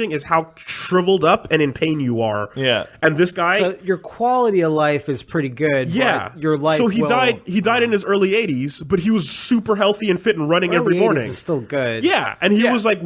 is how shriveled up and in pain you are. Yeah. And this guy... So your quality of life is pretty good. Yeah. But your life So he died in his early 80s, but he was super healthy and fit and running every morning. Is still good. Yeah. And he was like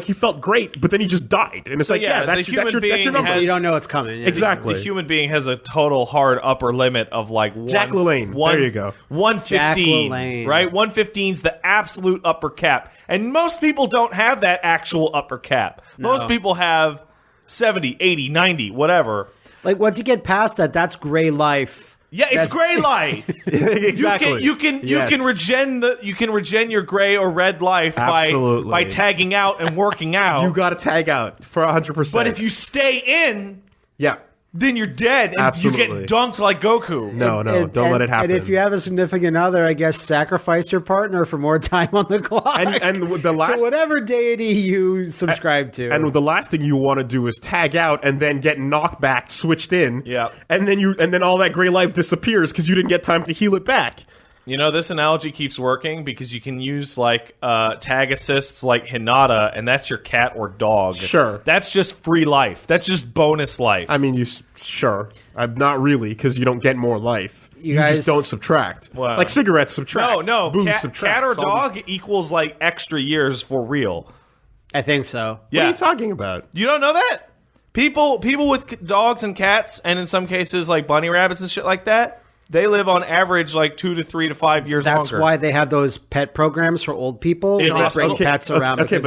he felt great, but then he just died. And it's that's your number. So you don't know what's coming. Yeah. Exactly. The human being has a total hard upper limit of like Jack LaLanne. There you go. 115, right? 115's the absolute upper cap. And most people don't have that actual upper cap. No. Most people have 70, 80, 90, whatever. Like once you get past that, that's gray life. Yeah, it's gray life. Exactly. You can regen your gray or red life by tagging out and working out. You got to tag out for 100%. But if you stay in, yeah, then you're dead and you get dunked like Goku. No, don't let it happen. And if you have a significant other, I guess sacrifice your partner for more time on the clock. And the last, to whatever deity you subscribe to. And the last thing you want to do is tag out and then get knocked back, switched in. Yeah. And then all that gray life disappears because you didn't get time to heal it back. You know, this analogy keeps working because you can use, like, tag assists like Hinata, and that's your cat or dog. Sure. That's just free life. That's just bonus life. I mean, sure. I'm not really, because you don't get more life. You just don't subtract. Well, like cigarettes subtract. No. Booze subtract. Cat or dog equals, like, extra years for real. I think so. Yeah. What are you talking about? You don't know that? People with dogs and cats, and in some cases, like, bunny rabbits and shit like that, they live on average like 2 to 3 to 5 years longer. That's why they have those pet programs for old people. They bring pets around because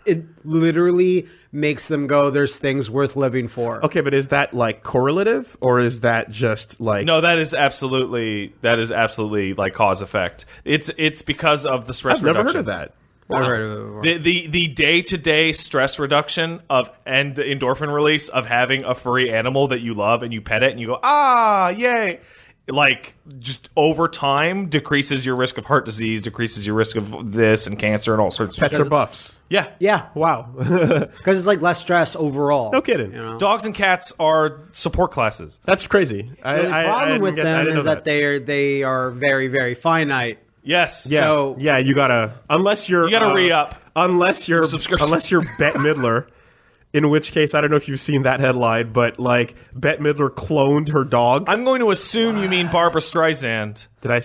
it literally makes them go, there's things worth living for. Okay, but is that like correlative or is that just like... No, that is absolutely like cause effect. It's because of the stress reduction. I've never heard of that. Wow. I've heard of it before. The day-to-day stress reduction and the endorphin release of having a furry animal that you love and you pet it and you go, yay. Like, just over time, decreases your risk of heart disease, decreases your risk of this and cancer and all sorts of Pets are buffs. Yeah. Yeah. Wow. Because it's like less stress overall. No kidding. You know? Dogs and cats are support classes. That's crazy. The problem with them is that they are very, very finite. Yes. Yeah. So, yeah, you gotta... Unless you're... You gotta re-up. Unless you're Bette Midler... In which case, I don't know if you've seen that headline, but, like, Bette Midler cloned her dog. I'm going to assume you mean Barbara Streisand. Did I...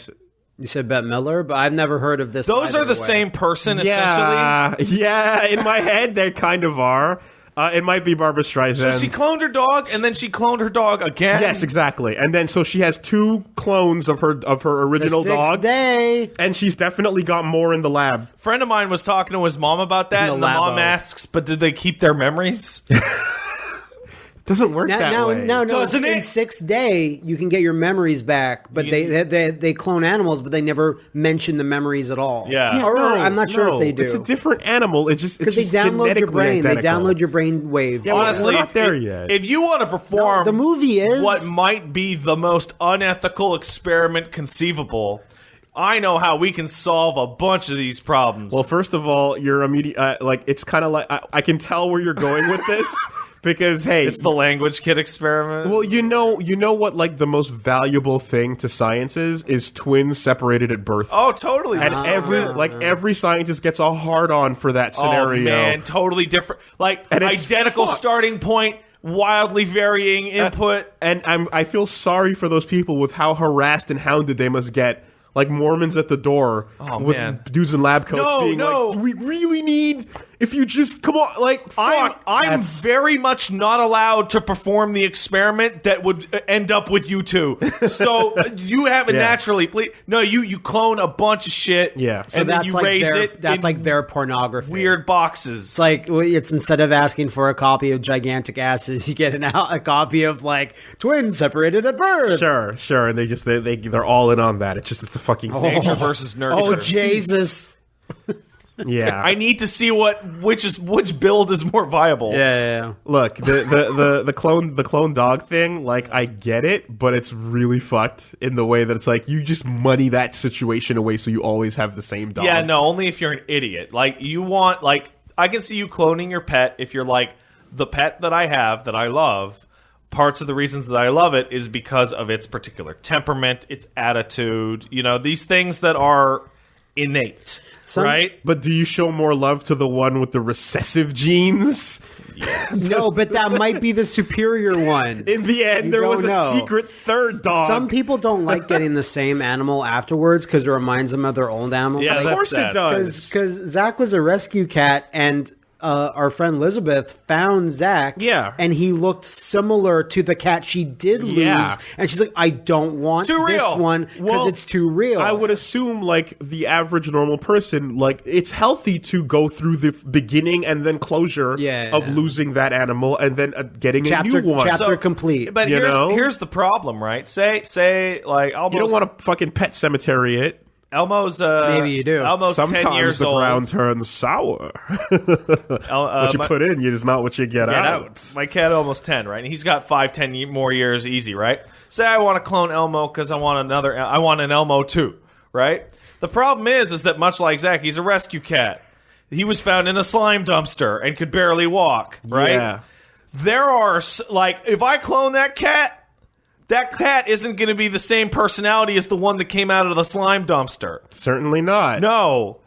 You said Bette Midler, but I've never heard of this. Those are the same person, essentially. Yeah, in my head, they kind of are. It might be Barbara Streisand. So she cloned her dog, and then she cloned her dog again? Yes, exactly. And then, so she has 2 clones of her original dog. Day. And she's definitely got more in the lab. A friend of mine was talking to his mom about that, and the mom asks, but did they keep their memories? Doesn't work that way. No. Doesn't in it? 6th day, you can get your memories back, but they clone animals, but they never mention the memories at all. Yeah. Or I'm not sure if they do. It's a different animal. It's just because they download your brain. Identical. They download your brain wave. Yeah, honestly, we're not there yet. If you want to perform the movie is what might be the most unethical experiment conceivable, I know how we can solve a bunch of these problems. Well, first of all, your immediate it's kind of like I can tell where you're going with this. Because hey, it's the language kit experiment. Well, you know what like the most valuable thing to science is twins separated at birth. Oh, totally. And every scientist gets a hard on for that scenario. Oh man, totally different. Like identical starting point, wildly varying input. And I feel sorry for those people with how harassed and hounded they must get. Like Mormons at the door with dudes in lab coats being like, do we really need... If you just... Come on, like, fuck. I'm very much not allowed to perform the experiment that would end up with you two. So you have it naturally. No, you clone a bunch of shit. Yeah. So and then you raise it. That's like their pornography. Weird boxes. It's like, it's instead of asking for a copy of Gigantic Asses, you get a copy of, like, twins separated at birth. Sure. And they're all in on that. It's a fucking... Nature versus nurture. Oh, Jesus. Yeah, I need to see which build is more viable. Yeah. Look, the clone dog thing, like I get it, but it's really fucked in the way that it's like you just money that situation away so you always have the same dog. Yeah, no, only if you're an idiot. Like you want, like I can see you cloning your pet if you're like the pet that I have that I love. Parts of the reasons that I love it is because of its particular temperament, its attitude. You know, these things that are innate, right? But do you show more love to the one with the recessive genes? Yes. No, but that might be the superior one. In the end, there was a secret third dog. Some people don't like getting the same animal afterwards because it reminds them of their old animal. Yeah, of course it does. Because Zach was a rescue cat, and our friend Elizabeth found Zach. Yeah. And he looked similar to the cat she did lose. Yeah. And she's like, I don't want this one because it's too real. I would assume, like, the average normal person, like, it's healthy to go through the beginning and then closure of losing that animal and then getting a new one. Chapter complete. But here's the problem, right? Say, like, almost... You don't want to fucking pet cemetery it. Elmo's maybe you do. Almost Sometimes 10 years the old. ground turns sour. What you put in is not what you get out. My cat almost 10, right? And he's got 5-10 more years easy, right? Say I want to clone Elmo because I want an Elmo too, right? The problem is that much like Zach, he's a rescue cat. He was found in a slime dumpster and could barely walk, right? Yeah. There are, like, if I clone that cat isn't going to be the same personality as the one that came out of the slime dumpster. Certainly not. No.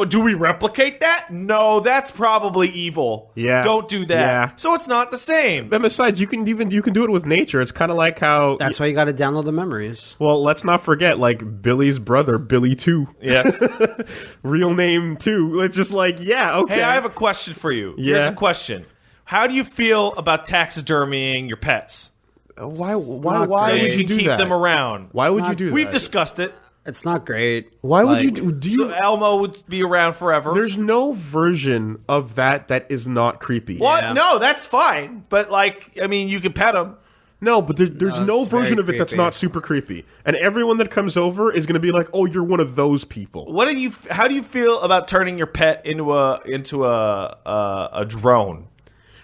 Do we replicate that? No, that's probably evil. Yeah. Don't do that. Yeah. So it's not the same. And besides, you can do it with nature. It's kind of like how... That's why you got to download the memories. Well, let's not forget, like, Billy's brother, Billy 2. Yes. Real name 2. It's just like, yeah, okay. Hey, I have a question for you. Yeah. Here's a question. How do you feel about taxidermying your pets? Why so would you do keep that? them around? Why would you do that? We've discussed it. It's not great. Why would you do so Elmo would be around forever. There's no version of that is not creepy. What? Yeah. No, that's fine. But, like, I mean, you can pet them. No, but there's no version of it that's not super creepy. And everyone that comes over is going to be like, "Oh, you're one of those people." How do you feel about turning your pet into a drone?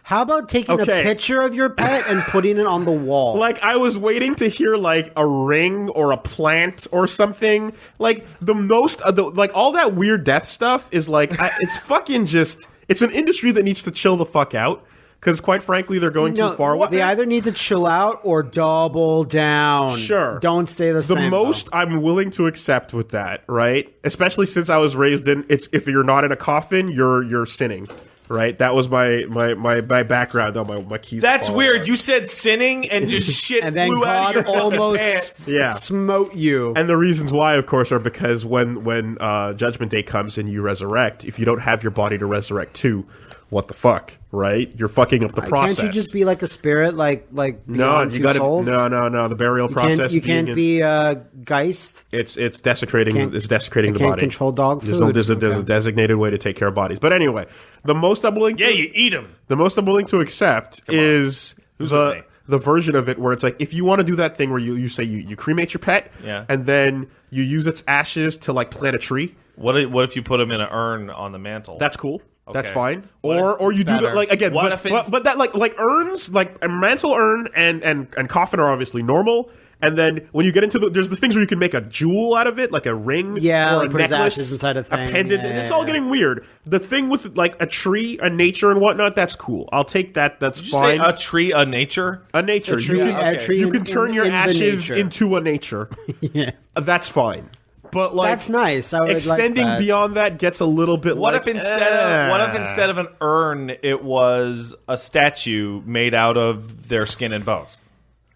How about taking a picture of your pet and putting it on the wall? Like, I was waiting to hear, like, a ring or a plant or something. Like, the most, like, all that weird death stuff is, like, it's fucking just, it's an industry that needs to chill the fuck out. Because, quite frankly, they're going too far with it. They either need to chill out or double down. Sure. Don't stay the same. The most I'm willing to accept with that, right? Especially since I was raised in, if you're not in a coffin, you're sinning. Right, that was my background on my keys. That's weird. Out. You said sinning and just shit and then flew God out of your almost pants. smote you. And the reasons why, of course, are because when Judgment Day comes and you resurrect, if you don't have your body to resurrect too, what the fuck, right? You're fucking up the process. Can't you just be like a spirit, like no? You got souls? No. The burial process. You can't be Geist. It's desecrating. It's desecrating the can't body. Control dog food. There's a designated way to take care of bodies. But anyway, the most I'm willing to you eat them. The most I'm willing to accept is the version of it where it's like, if you want to do that thing where you say you cremate your pet, and then you use its ashes to, like, plant a tree. What if you put them in an urn on the mantle? That's cool. Okay. That's fine. Or you do that, like, again, but that like urns, like a mantle urn and coffin are obviously normal. And then when you get into there's the things where you can make a jewel out of it, like a ring, or a put necklace, his ashes inside a thing, pendant. It's all getting weird. The thing with, like, a tree, a nature, and whatnot, that's cool. I'll take that. That's fine. Say a tree, a nature, a nature. You can turn your ashes into a nature. Yeah, that's fine. But, like, that's nice. I would extending like that. Beyond that gets a little bit. What if instead of an urn, it was a statue made out of their skin and bones?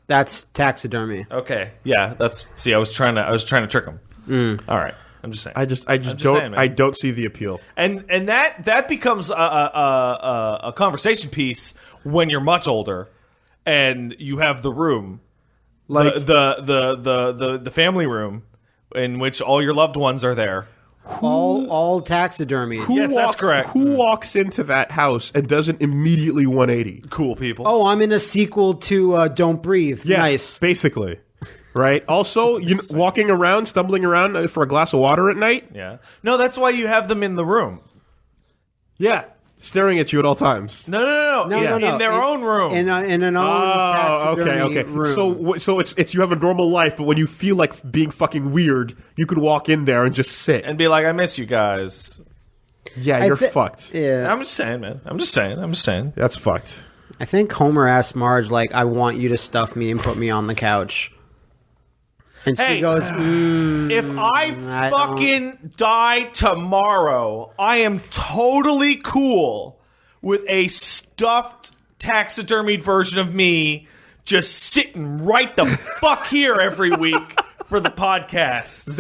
That's taxidermy. Okay, yeah. I was trying to trick them. All right, I'm just saying. I just don't see the appeal. And that becomes a conversation piece when you're much older, and you have the room, like the family room, in which all your loved ones are there. All taxidermy. Yes, that's correct. Who walks into that house and doesn't immediately 180? Cool people. Oh, I'm in a sequel to Don't Breathe. Yeah, nice. Basically. Right? Also, walking around, stumbling around for a glass of water at night? Yeah. No, that's why you have them in the room. Yeah. Staring at you at all times. No. In their own room. In an own taxidermy room. So it's you have a normal life, but when you feel like being fucking weird, you could walk in there and just sit and be like, "I miss you guys." Yeah, you're fucked. Yeah. I'm just saying, man. I'm just saying. That's fucked. I think Homer asked Marge, like, "I want you to stuff me and put me on the couch." And she goes, if I fucking die tomorrow, I am totally cool with a stuffed taxidermied version of me just sitting right the fuck here every week for the podcast.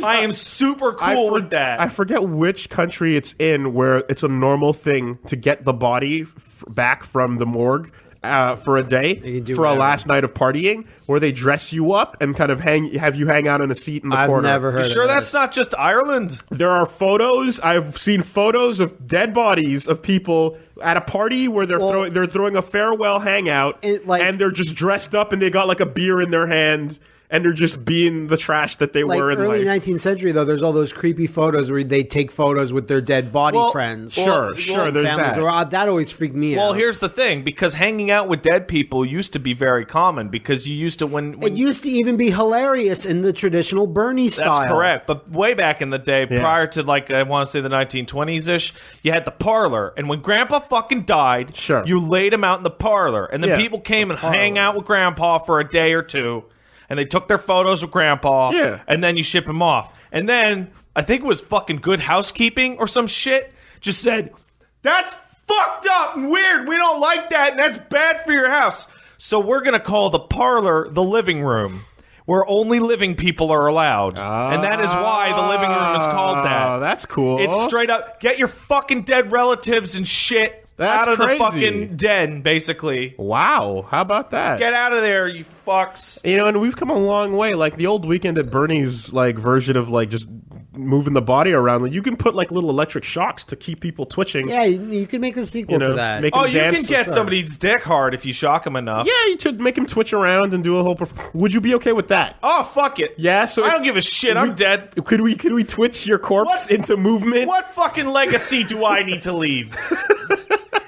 I am super cool with that. I forget which country it's in where it's a normal thing to get the body back from the morgue for a day for a last night of partying, where they dress you up and kind of have you hang out in a seat in the corner. I've never heard of sure that's not just Ireland? There are photos. I've seen photos of dead bodies of people at a party where they're throwing a farewell hangout, and they're just dressed up and they got like a beer in their hand. And they're just being the trash that they were in early life. 19th century, though, there's all those creepy photos where they take photos with their dead body friends. Sure, there's that. That always freaked me out. Well, here's the thing, because hanging out with dead people used to be very common, because you used to it used to even be hilarious in the traditional Bernie style. That's correct. But way back in the day, prior to I want to say the 1920s-ish, you had the parlor. And when Grandpa fucking died, you laid him out in the parlor. And then people came and hang out with Grandpa for a day or two. And they took their photos with Grandpa, and then you ship him off. And then, I think it was fucking Good Housekeeping or some shit, just said, that's fucked up and weird. We don't like that, and that's bad for your house. So we're going to call the parlor the living room, where only living people are allowed. And that is why the living room is called that. Oh, that's cool. It's straight up, get your fucking dead relatives and shit out of the fucking den, basically. Wow, how about that? Get out of there, you fucks. And we've come a long way. Like the old Weekend at Bernie's version of just moving the body around. Like, you can put little electric shocks to keep people twitching. Yeah, you can make a sequel to that. You can get somebody's dick hard if you shock him enough. Yeah, you should make him twitch around and do a whole. Would you be okay with that? Oh, fuck it. Yeah, so I don't give a shit. I'm dead. Could we twitch your corpse into movement? What fucking legacy do I need to leave?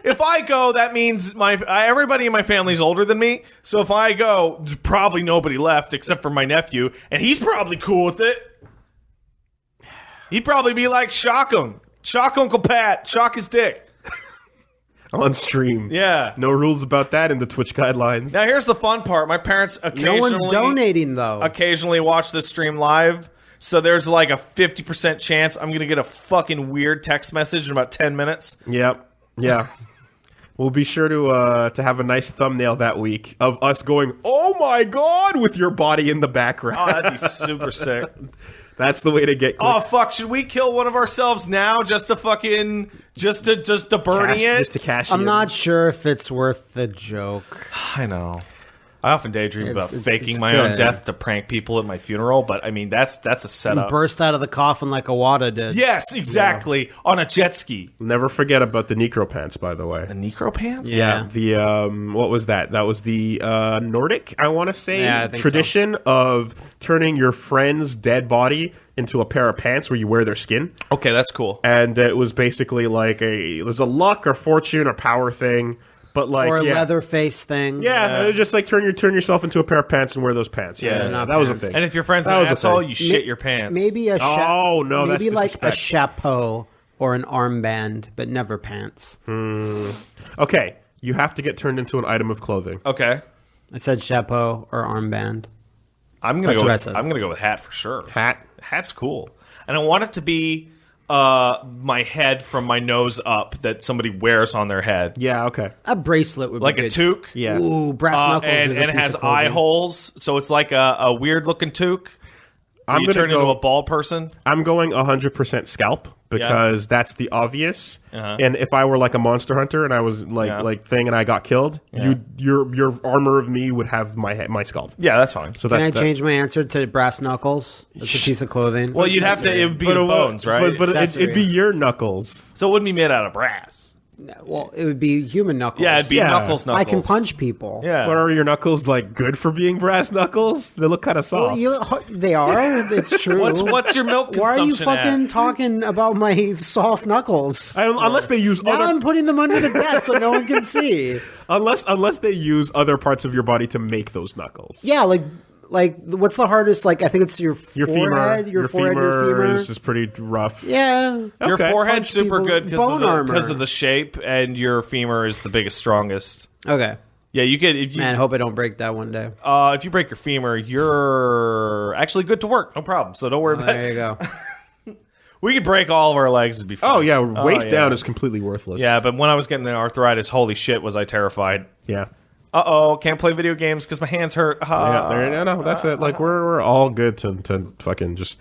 If I go, that means everybody in my family's older than me. So if I go, there's probably nobody left except for my nephew, and he's probably cool with it. He'd probably be like, shock him. Shock Uncle Pat. Shock his dick. On stream. Yeah. No rules about that in the Twitch guidelines. Now, here's the fun part. My parents occasionally... No one's donating, though. Occasionally watch this stream live. So there's a 50% chance I'm going to get a fucking weird text message in about 10 minutes. Yep. Yeah. We'll be sure to have a nice thumbnail that week of us going, oh my god, with your body in the background. Oh, that'd be super sick. That's the way to get clicks. Oh, fuck. Should we kill one of ourselves now just to Bernie it? Just to cash I'm not sure if it's worth the joke. I know. I often daydream about faking my own death to prank people at my funeral, but I mean, that's a setup. You burst out of the coffin like Awada did. Yes, exactly. Yeah. On a jet ski. Never forget about the necro pants, by the way. The necro pants? Yeah. The, what was that? That was the Nordic, I want to say, tradition of turning your friend's dead body into a pair of pants where you wear their skin. Okay, that's cool. And it was basically it was a luck or fortune or power thing. But or a leather face thing. Yeah, just turn yourself into a pair of pants and wear those pants. Yeah, that was a thing. And if your friend's an asshole, you shit your pants. Maybe a maybe like a chapeau or an armband, but never pants. Okay, you have to get turned into an item of clothing. Okay, I said chapeau or armband. I'm gonna go with hat for sure. Hat's cool, and I want it to be my head from my nose up that somebody wears on their head. Yeah, okay. A bracelet would be like good. A toque. Yeah. Ooh, brass knuckles. And it has eye holes, so it's like a weird looking toque. You turn into a bald person. I'm going 100% scalp because that's the obvious. And if I were like a monster hunter and I was thing and I got killed, your armor of me would have my scalp. Yeah, that's fine. So Can I change my answer to brass knuckles? It's a piece of clothing. Well, you'd have to. It would be bones, right? But it'd be your knuckles. So it wouldn't be made out of brass. Well, it would be human knuckles. Yeah, it'd be knuckles. I can punch people. Yeah. But are your knuckles good for being brass knuckles? They look kind of soft. Well, they are. It's true. What's your milk consumption? Why are you fucking talking about my soft knuckles? Unless they use now I'm putting them under the desk so no one can see. Unless they use other parts of your body to make those knuckles. Yeah, like what's the hardest? I think it's your forehead. Your femur is pretty rough. Yeah, okay. Your forehead's super good because of the shape, and your femur is the biggest, strongest. Okay, Yeah, you could. If you, Man, I hope I don't break that one day. If you break your femur, you're actually good to work. No problem. So don't worry about it. There you go. We could break all of our legs and be fine. Oh, yeah. Waist down is completely worthless. Yeah, but when I was getting the arthritis, holy shit, was I terrified. Yeah. Uh-oh, can't play video games because my hands hurt. Yeah, no, that's it. Like, we're all good to fucking just